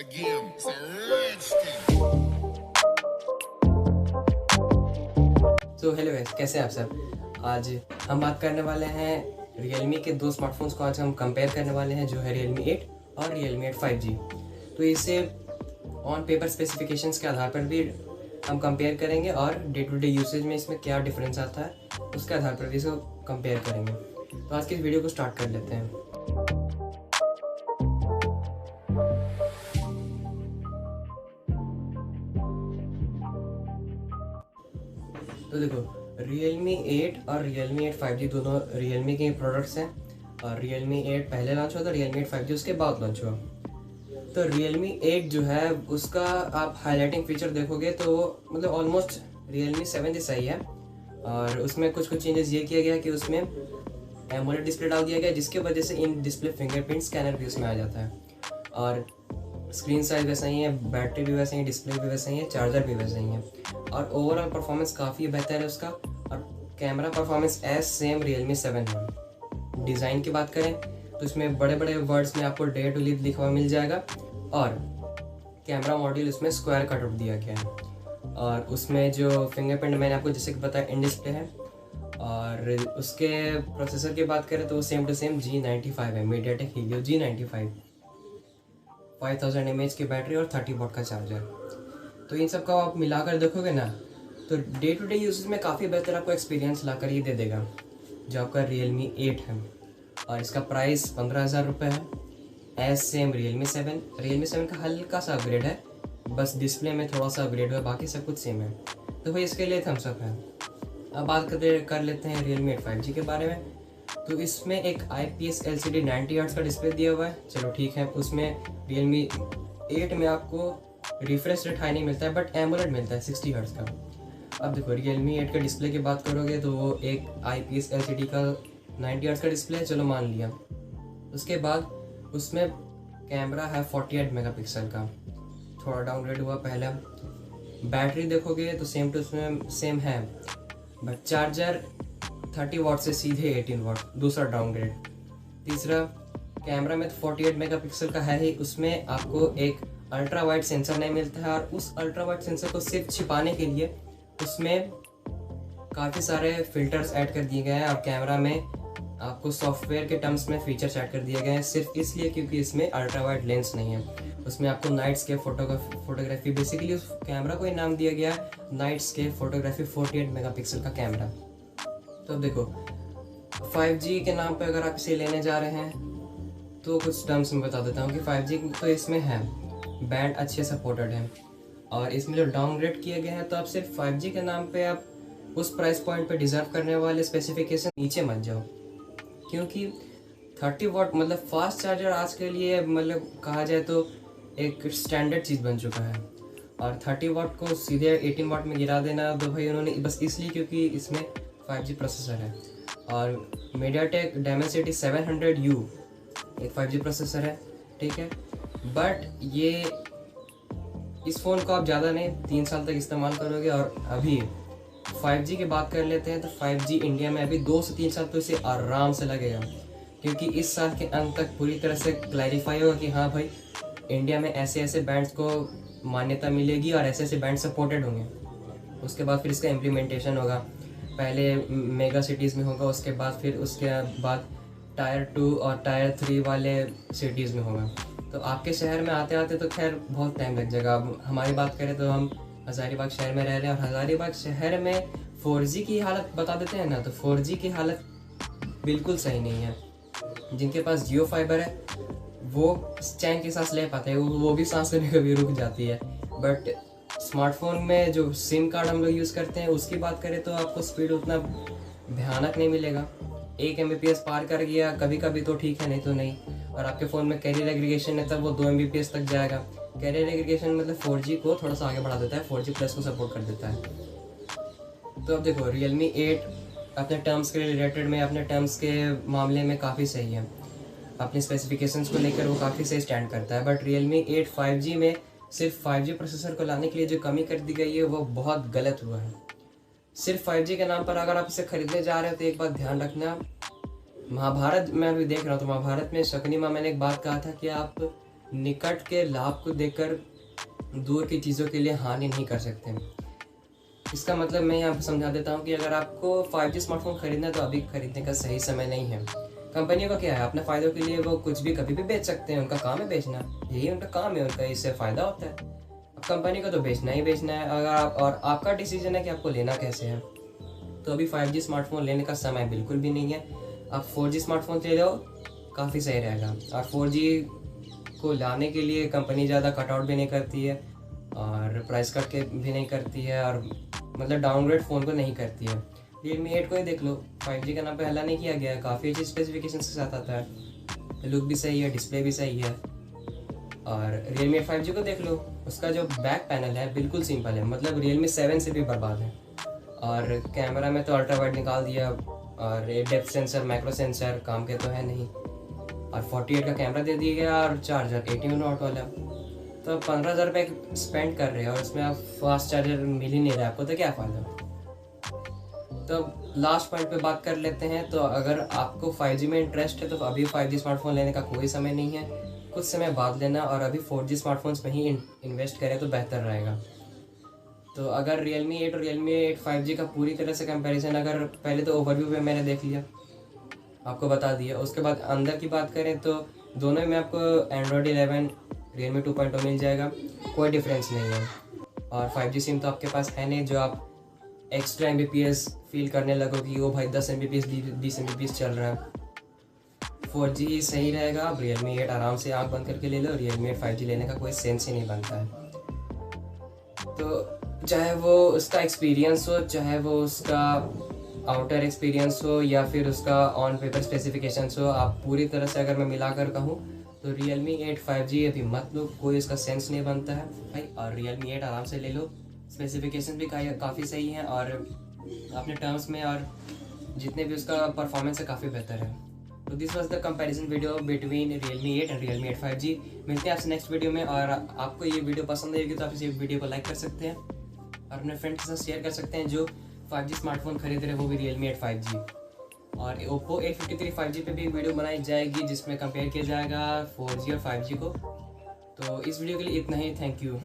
again. It's a rich thing. तो hello guys, कैसे हैं आप सब। आज हम बात करने वाले हैं Realme के दो स्मार्टफोन्स को आज हम कंपेयर करने वाले हैं, जो है Realme 8 और Realme 8 5G। तो इसे ऑन पेपर स्पेसिफिकेशंस के आधार पर भी हम कंपेयर करेंगे और डे टू डे यूसेज में इसमें क्या डिफरेंस आता है उसके आधार पर भी इसको कंपेयर करेंगे। तो आज की इस वीडियो को स्टार्ट कर लेते हैं। तो देखो, Realme 8 और Realme 8 5G दोनों Realme के प्रोडक्ट्स हैं और Realme 8 पहले लॉन्च हुआ था, Realme 8 5G उसके बाद लॉन्च हुआ। तो Realme 8 जो है उसका आप हाईलाइटिंग फीचर देखोगे तो मतलब ऑलमोस्ट Realme 7 जैसा ही है, और उसमें कुछ चेंजेस ये किया गया कि उसमें एमोलेड डिस्प्ले डाल दिया गया, जिसकी वजह से इन डिस्प्ले फिंगरप्रिंट स्कैनर भी उसमें आ जाता है। और स्क्रीन साइज वैसा ही है, बैटरी भी वैसे ही, डिस्प्ले भी वैसे ही है, चार्जर भी वैसे ही है, और ओवरऑल परफॉर्मेंस काफ़ी बेहतर है उसका। और camera performance as same Realme 7 है। डिज़ाइन की बात करें तो इसमें बड़े बड़े वर्ड्स में आपको डेयर टू लिव लिखा हुआ मिल जाएगा, और कैमरा मॉड्यूल उसमें स्क्वायर कटआउट दिया गया है। और उसमें जो फिंगरप्रिंट मैंने आपको जैसे कि बताया इन डिस्प्ले है, और उसके प्रोसेसर की बात करें तो वो सेम टू सेम G95 है, मीडियाटेक हीलियो G95, 5000 mAh की बैटरी और 30 वाट का चार्जर। तो इन सब का आप मिलाकर देखोगे ना तो डे टू डे यूजेस में काफ़ी बेहतर आपको एक्सपीरियंस लाकर ये दे देगा जो आपका Realme 8 है। और इसका प्राइस 15,000 रुपये है, एज सेम Realme 7। Realme 7 का हल्का सा अपग्रेड है, बस डिस्प्ले में थोड़ा सा अपग्रेड हुआ, बाकी सब कुछ सेम है। तो भाई इसके लिए थम्स अप है। अब बात कर लेते हैं Realme 8 5G के बारे में। तो इसमें एक IPS LCD 90 हर्ट्ज का डिस्प्ले दिया हुआ है, चलो ठीक है। उसमें Realme 8 में आपको रिफ्रेश रेट हाई नहीं मिलता है, बट एमोलेड मिलता है 60 हर्ट्ज का। अब देखो, Realme 8 के डिस्प्ले की बात करोगे तो वो एक IPS LCD का 90 हर्ट्ज का डिस्प्ले है, चलो मान लिया। उसके बाद उसमें कैमरा है 48 मेगापिक्सल का, थोड़ा डाउनग्रेड हुआ पहला। बैटरी देखोगे तो सेम टू सेम है, बट चार्जर 30 वाट से सीधे 18 वाट, दूसरा डाउनग्रेड। तीसरा, कैमरा में तो 48 मेगापिक्सल का है ही, उसमें आपको एक अल्ट्रा वाइड सेंसर नहीं मिलता है, और उस अल्ट्रा वाइड सेंसर को सिर्फ छिपाने के लिए उसमें काफ़ी सारे फिल्टर्स ऐड कर दिए गए हैं, और कैमरा में आपको सॉफ्टवेयर के टर्म्स में फीचर्स ऐड कर दिए गए हैं, सिर्फ इसलिए क्योंकि इसमें अल्ट्रा वाइड लेंस नहीं है। उसमें आपको नाइट स्केप फोटोग्राफी, बेसिकली उस कैमरा को ही नाम दिया गया है नाइट स्केप फोटोग्राफी, 48 मेगापिक्सल का कैमरा। तो देखो, 5G के नाम पे अगर आप इसे लेने जा रहे हैं तो कुछ टर्म्स में बता देता हूँ कि 5G तो इसमें है, बैंड अच्छे सपोर्टेड है, और इसमें जो डाउनग्रेड किए गए हैं, तो आप सिर्फ 5G के नाम पे आप उस प्राइस पॉइंट पे डिज़र्व करने वाले स्पेसिफिकेशन नीचे मत जाओ, क्योंकि 30 वाट मतलब फास्ट चार्जर आज के लिए मतलब कहा जाए तो एक स्टैंडर्ड चीज़ बन चुका है, और 30 वाट को सीधे 18 वाट में गिरा देना तो भाई उन्होंने बस इसलिए क्योंकि इसमें 5G प्रोसेसर है। और मीडियाटेक Dimensity 700U एक 5G प्रोसेसर है, ठीक है, बट ये इस फ़ोन को आप ज़्यादा नहीं 3 साल तक इस्तेमाल करोगे। और अभी 5G की बात कर लेते हैं तो 5G इंडिया में अभी 2 से 3 साल तो इसे आराम से लगेगा, क्योंकि इस साल के अंत तक पूरी तरह से क्लैरिफाई होगा कि हाँ भाई, इंडिया में ऐसे ऐसे बैंड्स को मान्यता मिलेगी और ऐसे ऐसे बैंड सपोर्टेड होंगे। उसके बाद फिर इसका इम्प्लीमेंटेशन होगा, पहले मेगा सिटीज़ में होगा, उसके बाद टायर 2 और टायर 3 वाले सिटीज़ में होगा। तो आपके शहर में आते आते तो खैर बहुत टाइम लग जाएगा। अब हमारी बात करें तो हम हज़ारीबाग शहर में रह रहे हैं, और हज़ारीबाग शहर में 4G की हालत बता देते हैं ना, तो 4G की हालत बिल्कुल सही नहीं है। जिनके पास जियो फाइबर है वो चैन की सांस ले पाते हैं, वो भी सांस लेने कभी रुक जाती है। बट स्मार्टफोन में जो सिम कार्ड हम लोग यूज़ करते हैं उसकी बात करें तो आपको स्पीड उतना भयानक नहीं मिलेगा। 1 Mbps पार कर गया कभी कभी तो ठीक है, नहीं तो नहीं। और आपके फ़ोन में कैरियर एग्रीगेशन है तब वो 2 Mbps तक जाएगा। कैरियर एग्रीगेशन मतलब 4G को थोड़ा सा आगे बढ़ा देता है, 4G प्लस को सपोर्ट कर देता है। तो अब देखो, Realme 8 अपने टर्म्स के रिलेटेड में, अपने टर्म्स के मामले में काफ़ी सही है, अपने स्पेसिफिकेशंस को लेकर वो काफ़ी सही स्टैंड करता है। बट Realme 8 5G में सिर्फ 5G प्रोसेसर को लाने के लिए जो कमी कर दी गई है वो बहुत गलत हुआ है। सिर्फ 5G के नाम पर अगर आप इसे खरीदने जा रहे हो तो एक बात ध्यान रखना, महाभारत मैं अभी देख रहा हूँ तो महाभारत में शकुनी माँ मैंने एक बात कहा था कि आप निकट के लाभ को देखकर दूर की चीज़ों के लिए हानि नहीं कर सकते। इसका मतलब मैं यहाँ पर समझा देता हूँ कि अगर आपको 5G स्मार्टफोन खरीदना है तो अभी खरीदने का सही समय नहीं है। कंपनियों का क्या है, अपने फ़ायदों के लिए वो कुछ भी कभी भी बेच सकते हैं, उनका काम है बेचना, यही उनका काम है, उनका इससे फ़ायदा होता है। अब कंपनी को तो बेचना ही बेचना है। अगर आप और आपका डिसीजन है कि आपको लेना कैसे है। तो अभी 5G स्मार्टफोन लेने का समय बिल्कुल भी नहीं है। आप 4G स्मार्टफोन ले लो, काफ़ी सही रहेगा। और 4G को लाने के लिए कंपनी ज़्यादा कटआउट भी नहीं करती है और प्राइस कट के भी नहीं करती है, और मतलब डाउनग्रेड फ़ोन को नहीं करती है। Realme 8 को ही देख लो, 5G का नाम पहला नहीं किया गया है, काफ़ी अच्छी स्पेसिफिकेशन के साथ आता है, लुक भी सही है, डिस्प्ले भी सही है। और Realme 8 5G को देख लो, उसका जो बैक पैनल है बिल्कुल सिंपल है, मतलब Realme 7 से भी बर्बाद है। और कैमरा में तो अल्ट्रा वाइड निकाल दिया, और डेप्थ सेंसर, माइक्रो सेंसर काम के तो है नहीं, और 48 का कैमरा दे दिया गया, और चार्जर 18 वाट वाला। तो 15,000 रुपये स्पेंड कर रहे हैं और उसमें आप फास्ट चार्जर मिल ही नहीं रहा आपको, तो क्या फ़ायदा। तो लास्ट पॉइंट पे बात कर लेते हैं। तो अगर आपको 5G में इंटरेस्ट है तो अभी 5G स्मार्टफोन लेने का कोई समय नहीं है, कुछ समय बाद लेना, और अभी 4G स्मार्टफोन्स में ही इन्वेस्ट करें तो बेहतर रहेगा। तो अगर Realme 8 और Realme 8 5G का पूरी तरह से कंपैरिजन, अगर पहले तो ओवरव्यू में मैंने देख लिया, आपको बता दिया, उसके बाद अंदर की बात करें तो दोनों में आपको Android 11 Realme 2.0 मिल जाएगा, कोई डिफरेंस नहीं है। और 5G सिम तो आपके पास है नहीं जो आप एक्स्ट्रा MBPS फील करने लगो कि वो भाई 10 MBPS 20 MBPS चल रहा है। 4G सही रहेगा। आप Realme 8 आराम से आंख बंद करके ले लो, Realme 8 5G लेने का कोई सेंस ही नहीं बनता है। तो चाहे वो उसका एक्सपीरियंस हो, चाहे वो उसका आउटर एक्सपीरियंस हो, या फिर उसका ऑन पेपर स्पेसिफिकेशंस हो, आप पूरी तरह से अगर मैं मिलाकर कहूँ तो Realme 8 5G अभी मत लो, कोई इसका सेंस नहीं बनता है भाई। और Realme 8 आराम से ले लो, स्पेसिफिकेशन भी काफ़ी सही है, और अपने टर्म्स में और जितने भी उसका परफॉर्मेंस है काफ़ी बेहतर है। तो this was the comparison video between Realme 8 and Realme 8 5G। मिलते हैं आपसे नेक्स्ट वीडियो में, और आपको ये वीडियो पसंद आएगी तो आप इस वीडियो को लाइक कर सकते हैं और अपने फ्रेंड के साथ शेयर कर सकते हैं जो 5G स्मार्टफोन खरीद रहे हैं, वो भी Realme 8 5G। और Oppo A53 5G पे भी वीडियो बनाई जाएगी जिसमें कंपेयर किया जाएगा 4G और 5G को। तो इस वीडियो के लिए इतना ही, थैंक यू।